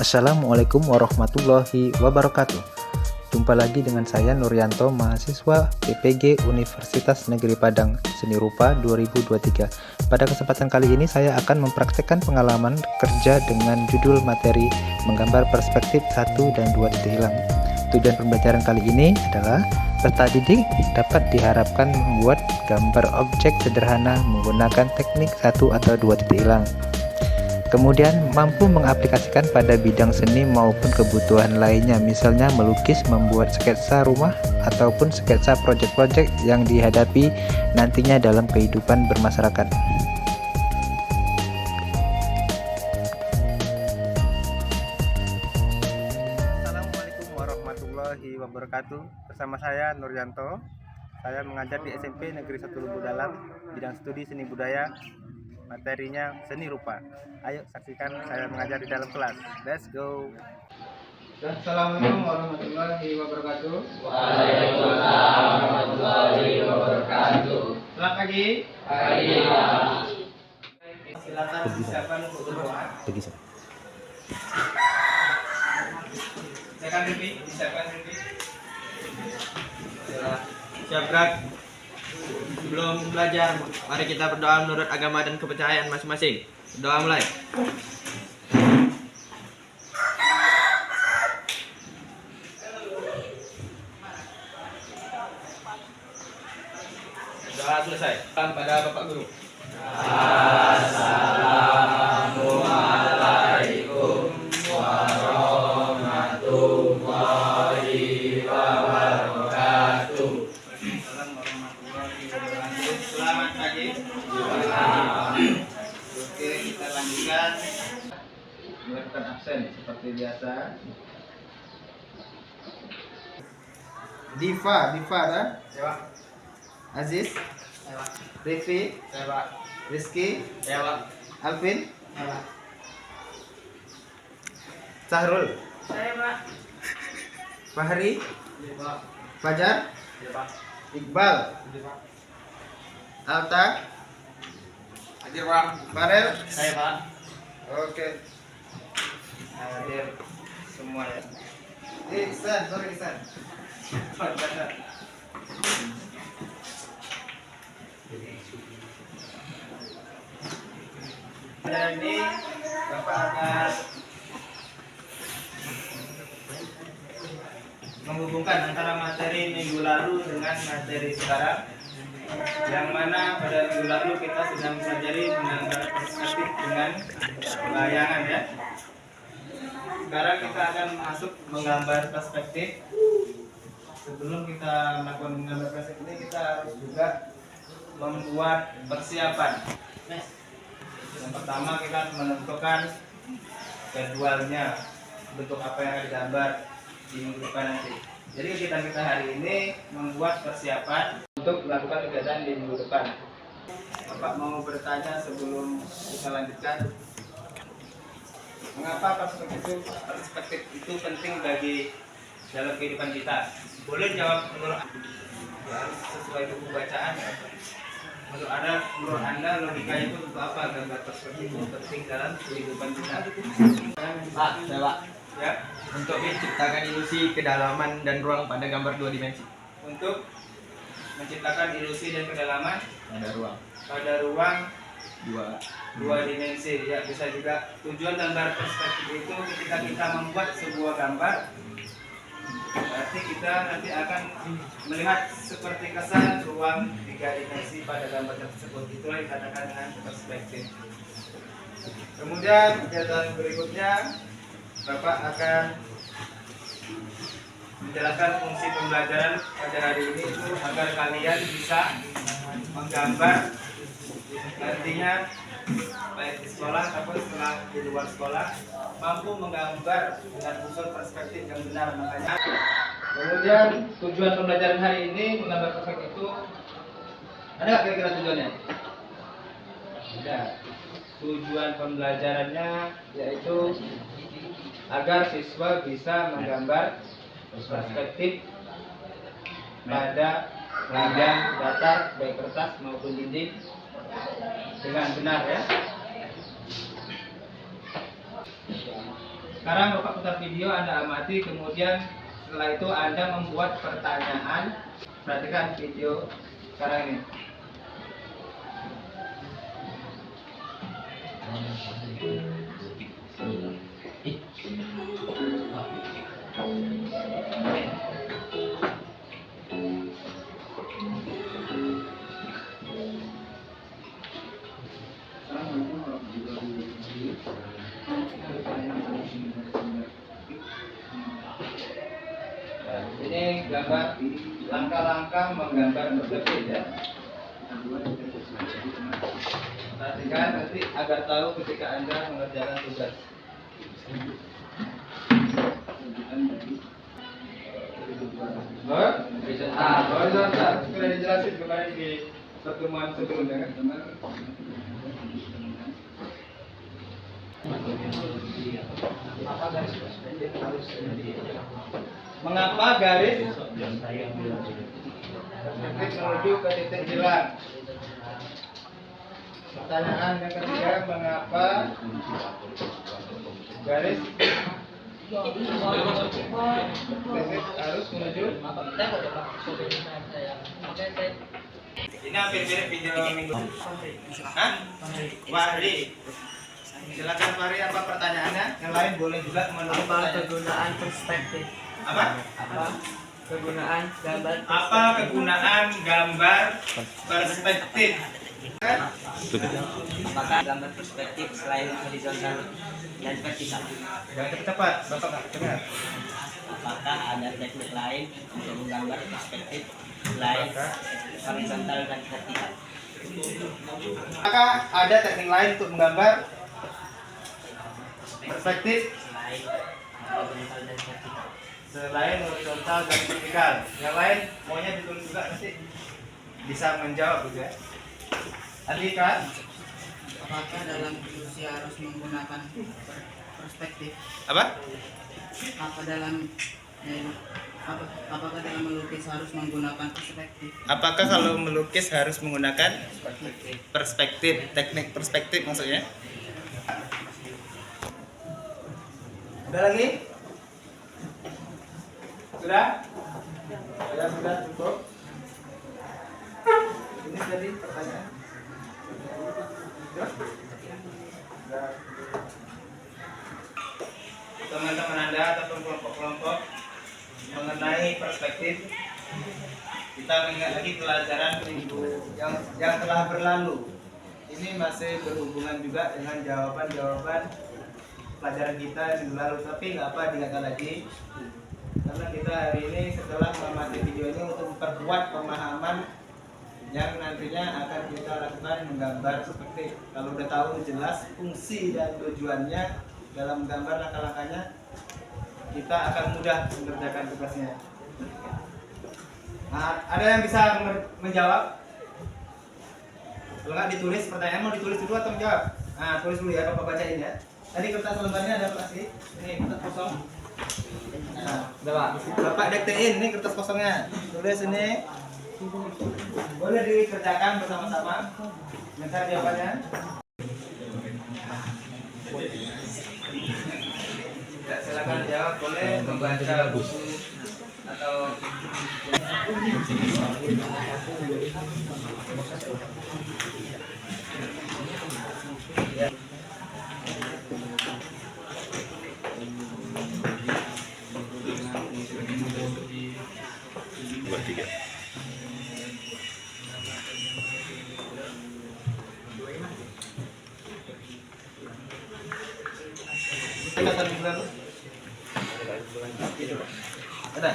Assalamualaikum warahmatullahi wabarakatuh. Jumpa lagi dengan saya Nuryanto, mahasiswa PPG Universitas Negeri Padang Seni Rupa 2023. Pada kesempatan kali ini saya akan mempraktekkan pengalaman kerja dengan judul materi menggambar perspektif 1 dan 2 titik hilang. Tujuan pembelajaran kali ini adalah peserta didik dapat diharapkan membuat gambar objek sederhana menggunakan teknik 1 atau 2 titik hilang. Kemudian mampu mengaplikasikan pada bidang seni maupun kebutuhan lainnya, misalnya melukis, membuat sketsa rumah, ataupun sketsa proyek-proyek yang dihadapi nantinya dalam kehidupan bermasyarakat. Assalamualaikum warahmatullahi wabarakatuh. Bersama saya Nuryanto. Saya mengajar di SMP Negeri 1 Lubuk Dalam, bidang studi seni budaya. Materinya seni rupa. Ayo saksikan saya mengajar di dalam kelas. Let's go. Assalamualaikum warahmatullahi wabarakatuh. Waalaikumsalam warahmatullahi wabarakatuh. Selamat pagi. Pagi. Silakan disiapkan untuk berdoa. Silakan Rifi, disiapkan Rifi. Siap gerak. Sebelum belajar, mari kita berdoa menurut agama dan kepercayaan masing-masing. Berdoa mulai. Doa selesai. Salam pada Bapak Guru. Assalamualaikum warahmatullahi wabarakatuh. Selamat pagi. Oke, kita lanjutkan. Melakukan absen seperti biasa. Diva dah? Sewa. Aziz, Sewa. Rifki, Sewa. Rizky, Sewa. Alvin, Sewa. Sahrul, Sewa. Fahri, Sewa. Fajar, Sewa. Iqbal, Sewa. Alta, Hadir Bang. Farel. Sewa. Oke. Hadir semua ya. Ihsan, sorry Ihsan. Dan ini Bapak akan menghubungkan antara materi minggu lalu dengan materi sekarang, yang mana pada minggu lalu kita sudah mempelajari menggambar perspektif dengan bayangan ya. Sekarang kita akan masuk menggambar perspektif. Sebelum kita melakukan menggambar perspektif ini, kita harus juga membuat persiapan. Yang pertama kita menentukan jadwalnya, bentuk apa yang akan digambar di minggu depan nanti. Jadi kita hari ini membuat persiapan untuk melakukan kegiatan di minggu depan. Bapak mau bertanya sebelum kita lanjutkan, mengapa perspektif itu penting bagi dalam kehidupan kita? Boleh jawab menurut ya, sesuai buku bacaan. Menurut anda logika itu untuk apa gambar perspektif itu penting dalam kehidupan kita? Pak, Sewa. Ya, Untuk menciptakan ilusi kedalaman dan ruang pada gambar 2 dimensi. untuk menciptakan ilusi dan kedalaman Ada ruang pada ruang 2. 2 dimensi. Ya, bisa juga tujuan gambar perspektif itu ketika kita membuat sebuah gambar, berarti kita nanti akan melihat seperti kesan ruang 3 dimensi pada gambar tersebut. Itulah yang dikatakan dengan perspektif. Kemudian kegiatan berikutnya Bapak akan menjelaskan fungsi pembelajaran pada hari ini itu agar kalian bisa menggambar nantinya baik di sekolah ataupun setelah di luar sekolah mampu menggambar dengan unsur perspektif yang benar. Makanya kemudian tujuan pembelajaran hari ini menggambar perspektif itu ada nggak kira-kira tujuannya? Ada. Tujuan pembelajarannya yaitu agar siswa bisa menggambar perspektif pada bidang datar baik kertas maupun dinding dengan benar ya. Sekarang Bapak putar video, Anda amati, kemudian setelah itu Anda membuat pertanyaan. Perhatikan video sekarang ini. Ini gambar langkah-langkah menggambar perspektif ya. Perhatikan nanti agar tahu ketika Anda mengerjakan tugas. Horizontal sudah dijelasin kemarin di pertemuan sebelumnya kan teman. Mengapa garis menuju ke titik hilang? Pertanyaan yang ketiga, mengapa garis harus menuju? Ini hampir mirip video minggu. Hah? Wahri. Silakan Fahri, apa pertanyaannya? Yang lain boleh juga menurut kegunaan perspektif? Apa? Kegunaan gambar. Apa kegunaan gambar perspektif? Maka gambar perspektif selain horizontal dan vertikal. Jangan cepat-cepat, Bapak nggak dengar. Apakah ada teknik lain untuk menggambar perspektif selain horizontal dan vertikal? Apakah ada teknik lain untuk menggambar perspektif Selain horizontal dan vertikal. selain horizontal dan vertikal? Yang lain maunya ditulis juga nanti bisa menjawab gitu ya. Tadi kan? Apakah dalam diskusi harus menggunakan perspektif? Apa? Apakah dalam melukis harus menggunakan perspektif? Apakah kalau melukis harus menggunakan perspektif, teknik perspektif maksudnya? Ada lagi? Sudah? Ya sudah cukup. Ini tadi pertanyaan. Teman-teman Anda ataupun kelompok-kelompok mengenai perspektif, kita mengingat lagi pelajaran minggu yang telah berlalu. Ini masih berhubungan juga dengan jawaban-jawaban pelajaran kita minggu lalu, tapi nggak apa diingatkan lagi karena kita hari ini setelah mengamati video ini untuk memperkuat pemahaman yang nantinya akan kita lakukan menggambar seperti kalau udah tahu jelas fungsi dan tujuannya dalam menggambar langkah-langkahnya, kita akan mudah mengerjakan tugasnya. Nah, ada yang bisa menjawab? Kalau nggak ditulis, pertanyaan mau ditulis dulu atau menjawab? Nah, tulis dulu ya, Bapak bacain ya. Tadi kertas lembarnya ada apa sih? Ini kertas kosong. Nah, Bapak dektein ini kertas kosongnya. Tulis ini. Boleh dikerjakan bersama-sama. Minta jawabannya. Ya, silakan jawab. Boleh membaca buku atau ya. Dua, tiga. Ada?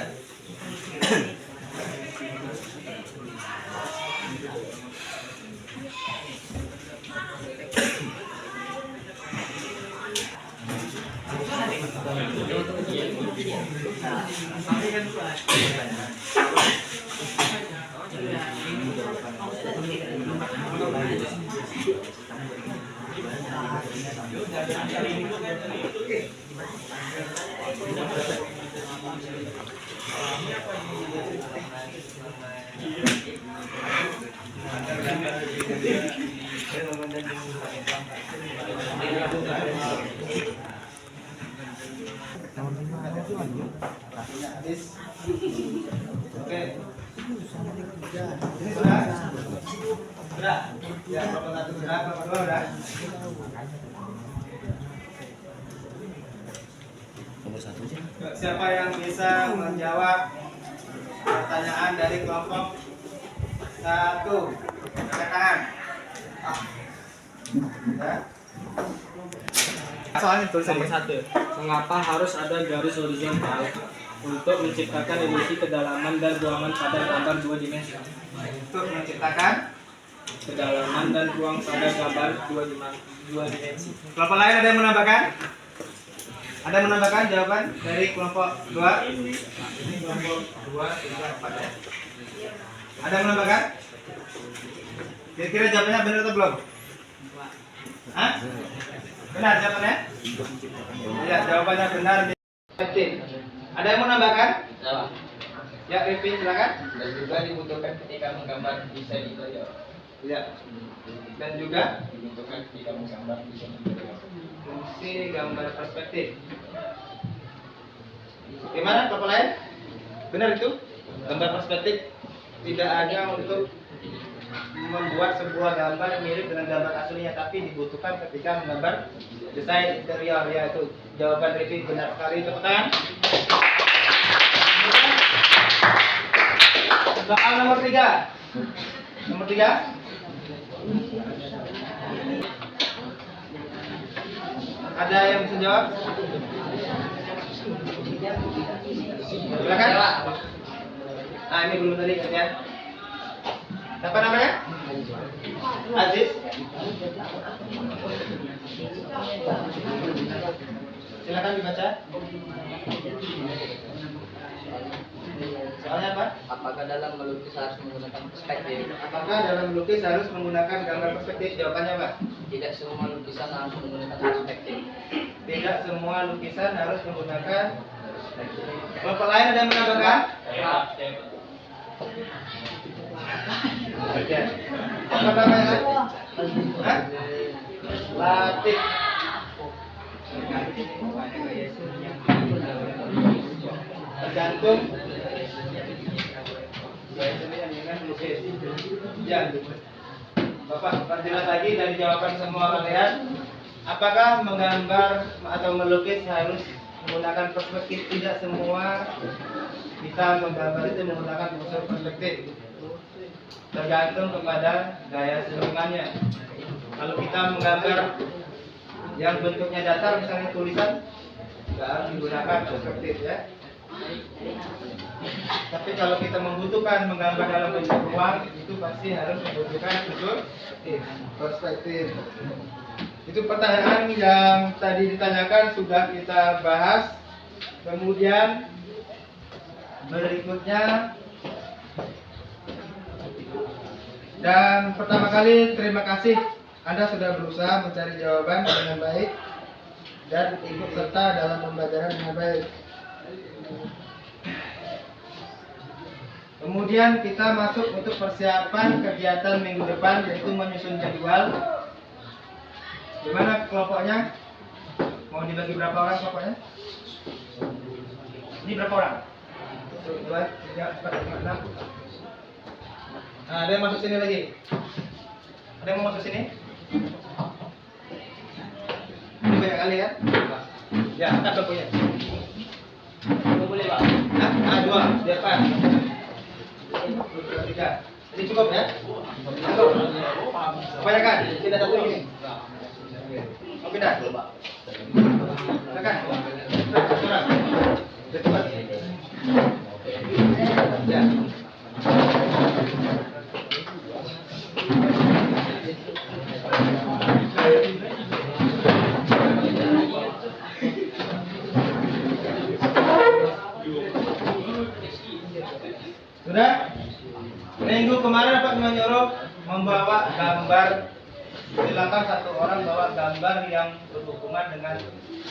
Waktunya habis. Oke. Ini sudah? Sudah? Ya, kelompok 1 sudah, kelompok 2 sudah? Siapa yang bisa menjawab pertanyaan dari kelompok 1? Angkat tangan. Ya. Soalnya tulisan Nomor 1. Mengapa harus ada garis horizontal untuk menciptakan ilusi kedalaman dan ruangan pada gambar 2 dimensi? untuk menciptakan. Kedalaman dan ruang pada gambar 2 dimensi. Kelompok lain ada yang menambahkan? Ada yang menambahkan jawaban dari kelompok 2? Ini kelompok 2, 3, 4 ya. Ada yang menambahkan? Kira-kira jawabannya benar atau belum? Hah? Benar jawabannya? Ya, jawabannya benar. Ada yang menambahkan? Ya, Rifki silakan. Dan juga dibutuhkan ketika menggambar bisa ditoyo. Ya. Dan juga Dibutuhkan ketika menggambar bisa ditoyo. fungsi gambar perspektif. Gimana kelompok lain? Benar itu? Gambar perspektif tidak ada untuk membuat sebuah gambar mirip dengan gambar aslinya, tapi dibutuhkan ketika menggambar desain interior. Ya, itu jawaban Rifki benar sekali. Tepuk tangan. Soal nomor 3. Nomor 3. Ada yang bisa jawab? Silakan. Ah, ini belum tadi ya. Siapa namanya? Aziz. Silakan dibaca. Soalnya apa? Apakah dalam melukis harus menggunakan perspektif? Apakah dalam melukis harus menggunakan gambar perspektif? Jawabannya apa? Tidak semua lukisan harus menggunakan perspektif. Tidak semua lukisan harus menggunakan. Kelompok lain ada yang menambahkan? Oke. Apa namanya? Hah? Latif. Tergantung. Ya, Bapak perjelas lagi dari jawaban semua kalian. Apakah menggambar atau melukis harus menggunakan perspektif? Tidak semua bisa menggambar itu menggunakan unsur perspektif. Tergantung kepada gaya senimannya. Kalau kita menggambar yang bentuknya datar, misalnya tulisan, nggak harus digunakan perspektif ya. Tapi kalau kita membutuhkan menggambar dalam bentuk ruang, itu pasti harus membutuhkan unsur perspektif. Itu pertanyaan yang tadi ditanyakan sudah kita bahas. Kemudian berikutnya, dan pertama kali terima kasih Anda sudah berusaha mencari jawaban dengan baik dan ikut serta dalam pembelajaran dengan baik. Kemudian kita masuk untuk persiapan kegiatan minggu depan, yaitu menyusun jadwal. Gimana kelompoknya? Mau dibagi berapa orang kelompoknya? Ini berapa orang? 1, 2, 3, 4, 5, 6. Nah, ada yang masuk sini lagi? Ada yang mau masuk sini? Ini banyak kali ya? Ya, angkat bangkunya. Boleh, Pak? Nah, 2, biar pas. 2, 3. Ini cukup ya? Cukup. Kebanyakan, tidak satu ini. Mau pindah? Silakan. Kurang. Udah cepat. Ya. Sudah? Minggu kemarin Pak menyuruh membawa gambar. Silakan satu orang bawa gambar yang berhubungan dengan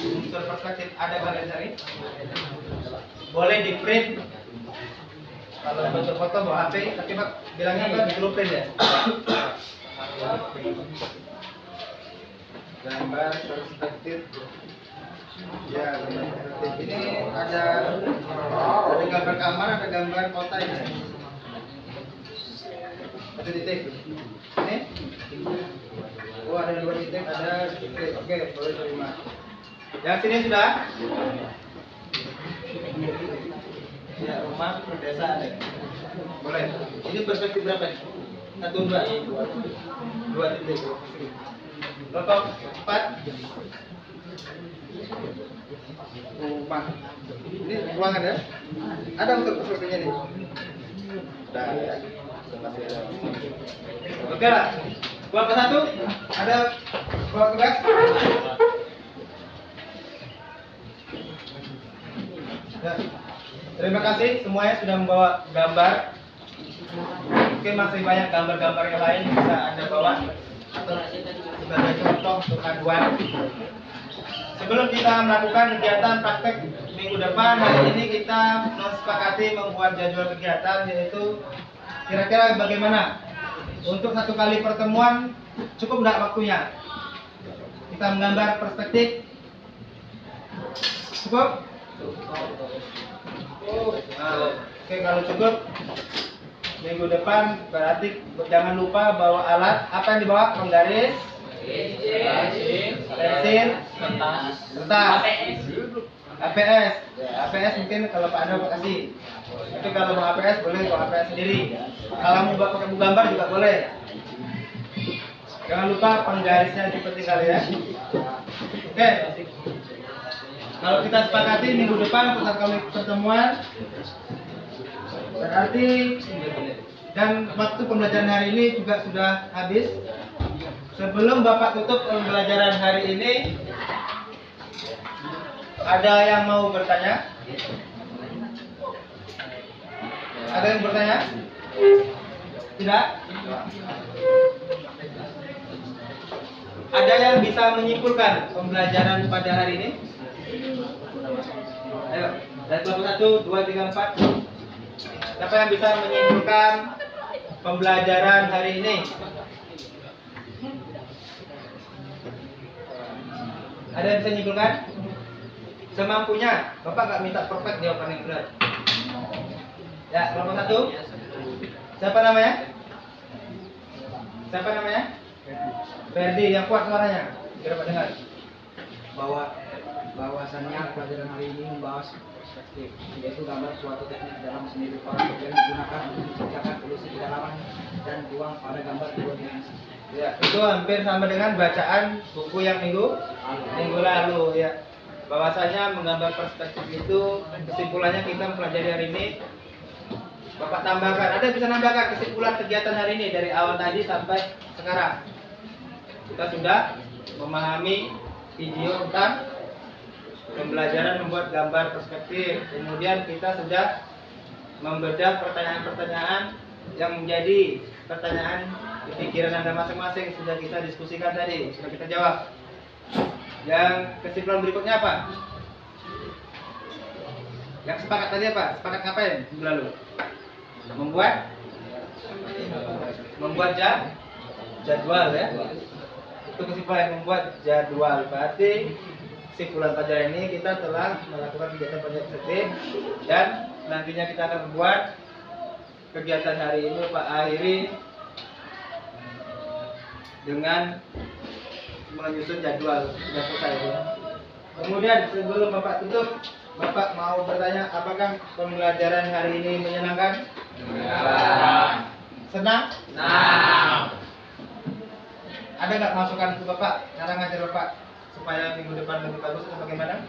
unsur perspektif. Ada kalian cari? Boleh di print. Kalau bentuk foto bawa HP, tapi Pak bilangnya Pak disuruh print ya. Gambar perspektif Ya, ini ada gambar kamar, ada gambar kota ini. Ada titik. Ini. Oh, ada 2 titik, ada titik. Oke, boleh terima. Yang sini sudah? Ya, rumah perdesaan ya. Boleh. Ini perspektif berapa? 1, 2 titik. Lotok 4. Rumah. Ini ruangan ya? Ada untuk perspektifnya nih. Udah ya. Masih ada. Oke lah. Bapak 1 ada bawa tugas. Ya. Terima kasih semuanya sudah membawa gambar. Mungkin masih banyak gambar-gambar yang lain yang bisa Anda bawa atau sebagai contoh untuk aduan. Sebelum kita melakukan kegiatan praktek minggu depan, hari ini kita mensepakati membuat jadwal kegiatan, yaitu kira-kira bagaimana untuk 1 kali pertemuan cukup nggak waktunya? Kita menggambar perspektif. Cukup? Oke, kalau cukup minggu depan berarti jangan lupa bawa alat. Apa yang dibawa? Penggaris, pensil, kertas, APS. APS mungkin kalau Pak Anda kasih. Tapi kalau mau APS boleh bawa APS sendiri. Kalau mau pakai buku gambar juga boleh. Jangan lupa penggarisnya seperti kali ya. Oke. Kalau kita sepakati minggu depan untuk kali pertemuan, berarti dan waktu pembelajaran hari ini juga sudah habis. Sebelum Bapak tutup pembelajaran hari ini, ada yang mau bertanya? Ada yang bertanya? Tidak? Ada yang bisa menyimpulkan pembelajaran pada hari ini? Ayo, dari kelompok 1, 2, 3, 4. Siapa yang bisa menyimpulkan pembelajaran hari ini? Ada yang bisa menyimpulkan? Semampunya. Bapak nggak minta perfect jawaban yang benar. Ya, kelompok 1. Siapa namanya? Siapa namanya? Ferdi, yang kuat suaranya. Biar Pak dengar. Bahwasannya pelajaran hari ini membahas perspektif, yaitu gambar suatu teknik dalam seni rupa yang digunakan untuk menciptakan ilusi kedalaman dan ruang pada gambar 2 dimensi. Ya, itu hampir sama dengan bacaan buku yang minggu lalu ya. Bahwasanya menggambar perspektif itu kesimpulannya kita mempelajari hari ini. Bapak tambahkan, ada bisa nambahkan kesimpulan kegiatan hari ini dari awal tadi sampai sekarang. Kita sudah memahami video tentang pembelajaran membuat gambar perspektif. Kemudian kita sudah membedah pertanyaan-pertanyaan yang menjadi pertanyaan di pikiran Anda masing-masing, sudah kita diskusikan tadi, sudah kita jawab. Yang kesimpulan berikutnya apa? Yang sepakat tadi apa? Sepakat ngapain minggu lalu? Membuat jadwal ya. Itu kesimpulan, membuat jadwal. Berarti kesimpulan pelajaran ini kita telah melakukan kegiatan perspektif dan nantinya kita akan membuat kegiatan hari ini Pak akhiri dengan menyusun jadwal. Sudah selesai ya. Kemudian sebelum Bapak tutup, Bapak mau bertanya, apakah pembelajaran hari ini menyenangkan? Senang? Ada nggak masukan ke Bapak, cara ngajar Bapak supaya minggu depan lebih bagus atau bagaimana?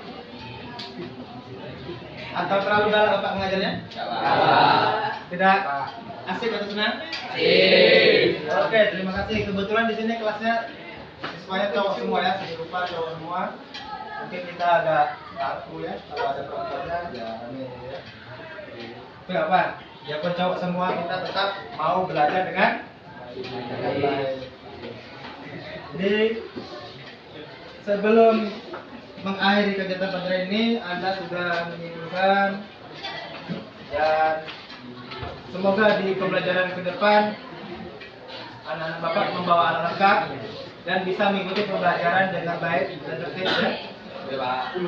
Atau terlalu dalam Bapak mengajarnya? Tidak? Asik atau senang? Asik. Oke, terima kasih. Kebetulan di sini kelasnya siswanya cowok semua ya, seni rupa cowok semua. Mungkin kita agak kaku ya, kalau ada perempuannya ya ini ya. Tapi apa? Ya pun cowok semua, kita tetap mau belajar dengan baik. Jadi sebelum mengakhiri kegiatan pelajaran ini, Anda sudah menyimpulkan dan semoga di pembelajaran ke depan anak-anak Bapak membawa alat lengkap dan bisa mengikuti pembelajaran dengan baik dan tertib ya. Oke, Pak.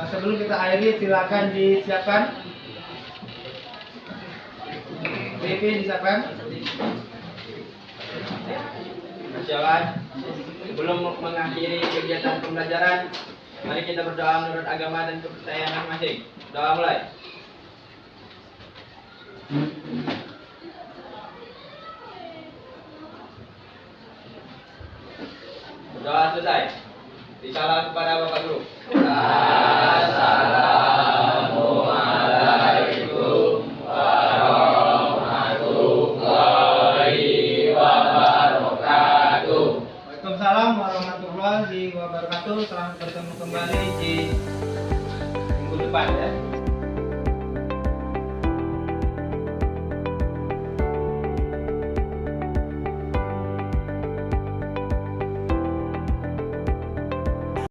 Sebelum kita akhiri, silakan disiapkan. PP disiapkan. Silakan. Sebelum mengakhiri kegiatan pembelajaran, mari kita berdoa menurut agama dan kepercayaan masing-masing. Doa mulai. Doa selesai. Disalam kepada Bapak Guru. Assalamualaikum warahmatullahi wabarakatuh. Waalaikumsalam warahmatullahi wabarakatuh. Selamat bertemu kembali